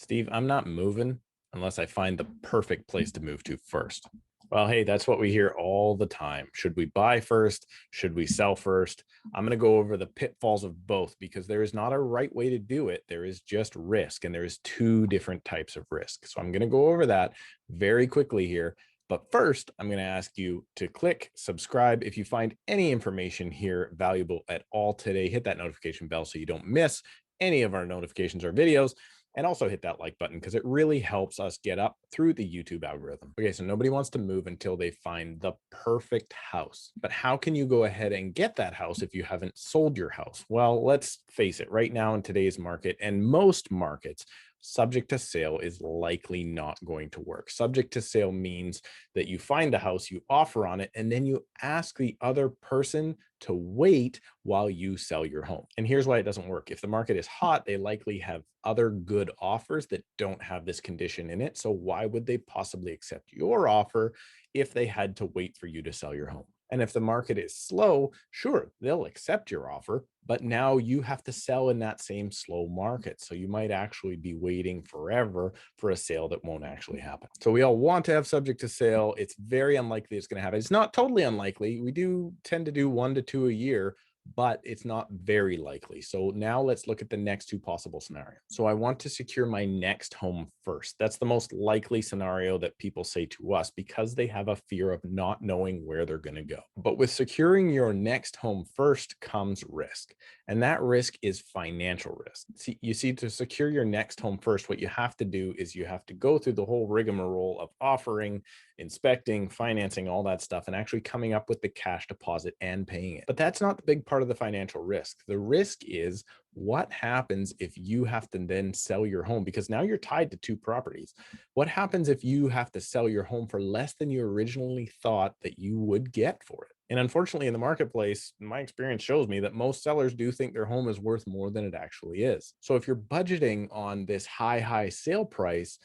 Steve, I'm not moving unless I find the perfect place to move to first. Well, hey, that's what we hear all the time. Should we buy first? Should we sell first? I'm going to go over the pitfalls of both because there is not a right way to do it. There is just risk, and there is two different types of risk. So I'm going to go over that very quickly here. But first, I'm going to ask you to click subscribe. If you find any information here valuable at all today, hit that notification bell so you don't miss any of our notifications or videos. And also hit that like button because it really helps us get up through the YouTube algorithm. Okay, so nobody wants to move until they find the perfect house. But how can you go ahead and get that house if you haven't sold your house? Well, let's face it, right now in today's market and most markets, subject to sale is likely not going to work. Subject to sale means that you find a house, you offer on it, and then you ask the other person to wait while you sell your home. And here's why it doesn't work. If the market is hot, they likely have other good offers that don't have this condition in it. So why would they possibly accept your offer if they had to wait for you to sell your home? And if the market is slow, sure, they'll accept your offer, but now you have to sell in that same slow market. So you might actually be waiting forever for a sale that won't actually happen. So we all want to have subject to sale. It's very unlikely it's going to happen. It's not totally unlikely. We do tend to do 1 to 2 a year, but it's not very likely. So now let's look at the next two possible scenarios. So I want to secure my next home first. That's the most likely scenario that people say to us because they have a fear of not knowing where they're going to go. But with securing your next home first comes risk. And that risk is financial risk. You see, to secure your next home first, what you have to do is you have to go through the whole rigmarole of offering, inspecting, financing, all that stuff, and actually coming up with the cash deposit and paying it. But that's not the big part of the financial risk. The risk is what happens if you have to then sell your home because now you're tied to two properties. What happens if you have to sell your home for less than you originally thought that you would get for it? And unfortunately, in the marketplace, my experience shows me that most sellers do think their home is worth more than it actually is. So if you're budgeting on this high sale price,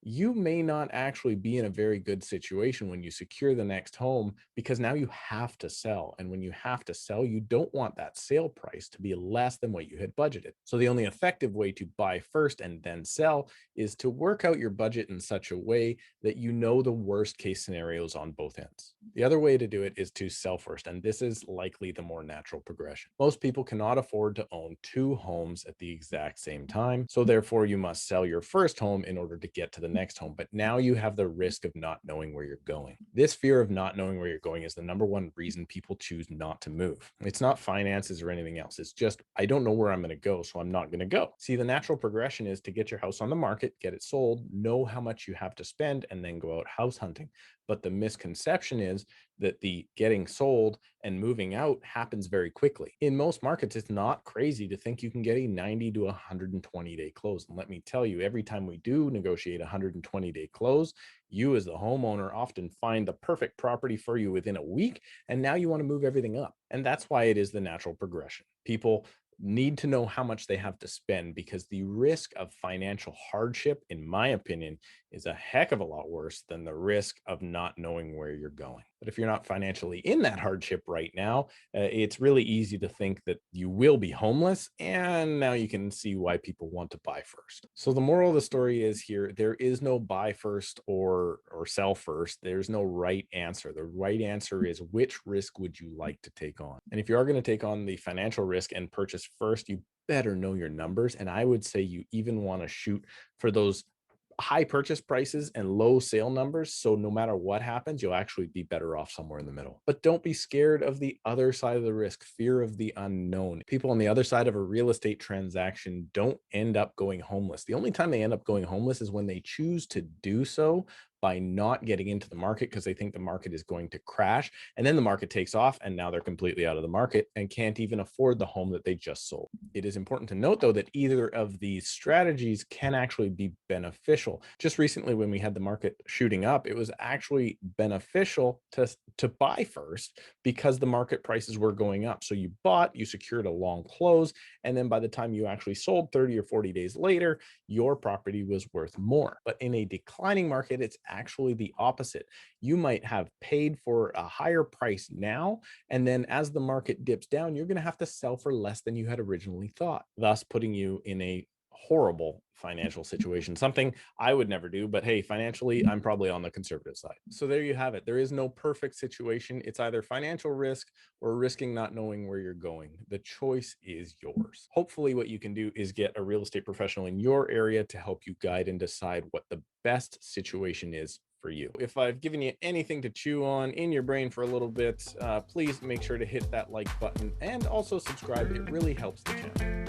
you may not actually be in a very good situation when you secure the next home because now you have to sell. And when you have to sell, you don't want that sale price to be less than what you had budgeted. So the only effective way to buy first and then sell is to work out your budget in such a way that you know the worst case scenarios on both ends. The other way to do it is to sell first. And this is likely the more natural progression. Most people cannot afford to own two homes at the exact same time. So therefore, you must sell your first home in order to get to the next home. But now you have the risk of not knowing where you're going. This fear of not knowing where you're going is the number one reason people choose not to move. It's not finances or anything else. It's just, I don't know where I'm going to go, so I'm not going to go. See, the natural progression is to get your house on the market, get it sold, know how much you have to spend, and then go out house hunting. But the misconception is that the getting sold and moving out happens very quickly. In most markets, it's not crazy to think you can get a 90 to 120 day close. And let me tell you, every time we do negotiate a 120-day close, you as the homeowner often find the perfect property for you within a week. And now you want to move everything up. And that's why it is the natural progression. People need to know how much they have to spend because the risk of financial hardship, in my opinion, is a heck of a lot worse than the risk of not knowing where you're going. But if you're not financially in that hardship right now, it's really easy to think that you will be homeless. And now you can see why people want to buy first. So the moral of the story is here, there is no buy first or sell first. There's no right answer. The right answer is which risk would you like to take on? And if you are going to take on the financial risk and purchase first, you better know your numbers. And I would say you even want to shoot for those high purchase prices and low sale numbers. So no matter what happens, you'll actually be better off somewhere in the middle. But don't be scared of the other side of the risk, fear of the unknown. People on the other side of a real estate transaction don't end up going homeless. The only time they end up going homeless is when they choose to do so by not getting into the market because they think the market is going to crash. And then the market takes off and now they're completely out of the market and can't even afford the home that they just sold. It is important to note, though, that either of these strategies can actually be beneficial. Just recently, when we had the market shooting up, it was actually beneficial to buy first because the market prices were going up. So you bought, you secured a long close, and then by the time you actually sold 30 or 40 days later, your property was worth more. But in a declining market, it's actually the opposite. You might have paid for a higher price now, and then as the market dips down, you're going to have to sell for less than you had originally thought, thus putting you in a horrible financial situation, something I would never do, but hey, financially, I'm probably on the conservative side. So there you have it. There is no perfect situation. It's either financial risk or risking not knowing where you're going. The choice is yours. Hopefully, what you can do is get a real estate professional in your area to help you guide and decide what the best situation is for you. If I've given you anything to chew on in your brain for a little bit, please make sure to hit that like button and also subscribe. It really helps the channel.